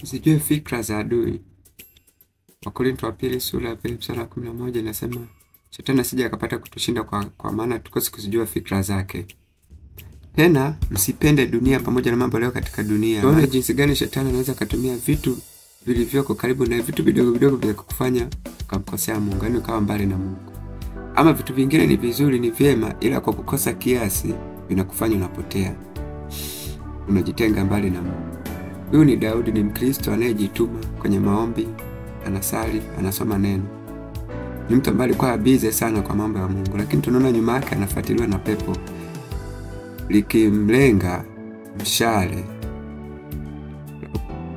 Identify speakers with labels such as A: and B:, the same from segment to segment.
A: Usijue fikra za adui. Wakorintho wa pili sura ya 2 mstari wa 11 inasema Shetani asije akapata kutushinda kwa maana tukosi kuzijua fikra zake. Tena msipende dunia pamoja na mambo leo katika dunia. Tuone jinsi gani Shetani anaweza kutumia vitu vilivyoko karibu na vitu vidogo vidogo vya kukufanya ukamkosea Mungu, yani ukawa mbali na Mungu. Ama vitu vingine ni vizuri, ni vyema, ila kwa kukosa kiasi vinakufanya unapotea. Unajitenga mbali na Mungu. Huyu ni Daudi, ni Mkristo anayejituma kwenye maombi, anasali, anasoma neno. Ni mtu ambaye alikuwa busy sana kwa mambo ya Mungu, lakini tunaona nyuma yake anafuatiliwa na pepo likimlenga mshale,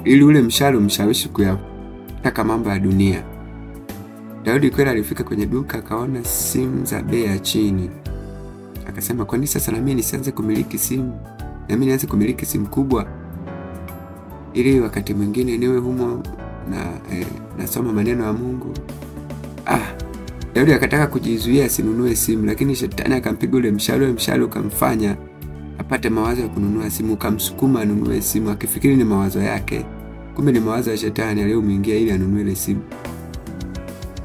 A: ili ule mshale umshawishi kuyataka mambo ya dunia. Daudi kweli alifika kwenye duka akaona simu za bei ya chini. Akasema, kwa nini sasa na mimi nisianze kumiliki simu? Na mimi nianze kumiliki simu kubwa, ili wakati mwingine niwe humo na nasoma maneno ya Mungu. Daudi akataka kujizuia asinunue simu, lakini Shetani akampiga ule mshale ukamfanya apate mawazo ya kununua simu, ukamsukuma anunue simu akifikiri ni mawazo yake. Kumbe ni mawazo ya Shetani aliyomwingia ili anunue ile simu.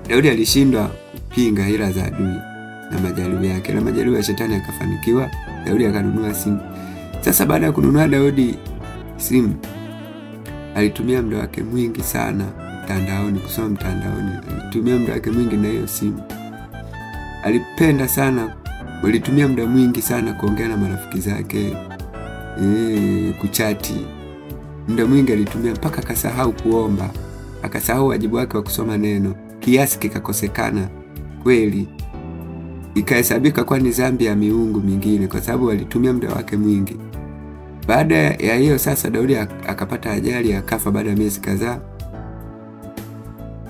A: Daudi alishindwa kupinga hila za adui na majaribu yake, na majaribu ya Shetani yakafanikiwa. Daudi akanunua simu. Sasa baada ya kununua Daudi simu, alitumia muda wake mwingi sana mtandaoni, kusoma mtandaoni. Alitumia muda wake mwingi na hiyo simu. Alipenda sana, alitumia muda mwingi sana kuongea na marafiki zake, kuchati. Muda mwingi alitumia mpaka akasahau kuomba, akasahau wajibu wake wa kusoma neno. Kiasi kikakosekana kweli, ikahesabika kwa ni dhambi ya miungu mingine, kwa sababu alitumia muda wake mwingi. Baada ya hiyo sasa Daudi akapata ajali, akafa baada ya miezi kadhaa.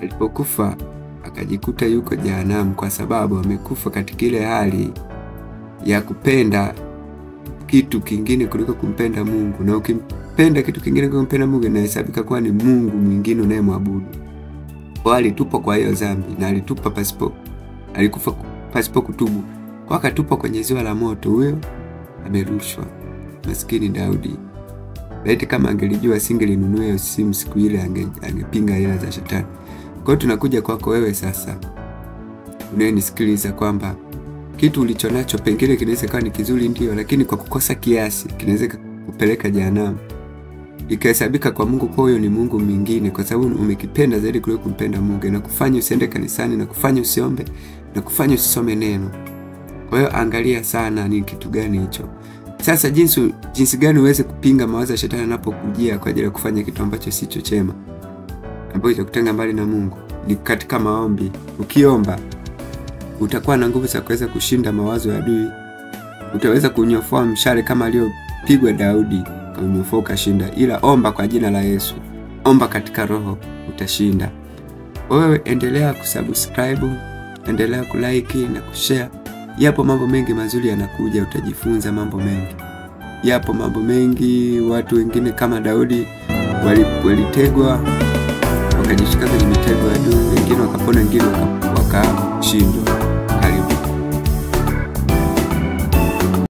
A: Alipokufa akajikuta yuko jehanamu, kwa sababu amekufa katika ile hali ya kupenda kitu kingine kuliko kumpenda Mungu. Na ukimpenda kitu kingine kuliko kumpenda Mungu, inahesabika kuwa ni mungu mwingine unayemwabudu. Kwa alitupa kwa hiyo dhambi, na alikufa pasipo kutubu. Kwa akatupa kwenye ziwa la moto. Huyo amerushwa. Maskini Daudi. Laiti kama angelijua asingelinunua hiyo simu siku ile, angepinga hila za Shetani. Kwa hiyo tunakuja kwako wewe sasa, unayenisikiliza, kwamba kitu ulichonacho pengine kinaweza kuwa ni kizuri ndio, lakini kwa kukosa kiasi kinaweza kupeleka jehanamu. Ikahesabika kwa Mungu kwa hiyo ni mungu mwingine, kwa sababu umekipenda zaidi kuliko kumpenda Mungu, na kufanya usiende kanisani, na kufanya usiombe, na kufanya usisome neno. Kwa hiyo angalia sana ni kitu gani hicho. Sasa jinsi gani uweze kupinga mawazo ya Shetani yanapokujia kwa ajili ya kufanya kitu ambacho sicho chema, ambacho kitakutenga mbali na Mungu? Ni katika maombi. Ukiomba utakuwa na nguvu za kuweza kushinda mawazo ya adui. Utaweza kunyofoa mshale kama aliyopigwa Daudi, kunyofoa ukashinda. Ila omba kwa jina la Yesu, omba katika roho, utashinda. Wewe endelea kusubscribe, endelea kulike na kushare. Yapo mambo mengi mazuri yanakuja, utajifunza mambo mengi. Yapo mambo mengi. Watu wengine kama Daudi walitegwa, wakajishika kwenye mitego ya adui, wengine wakapona, wengine wakashindwa.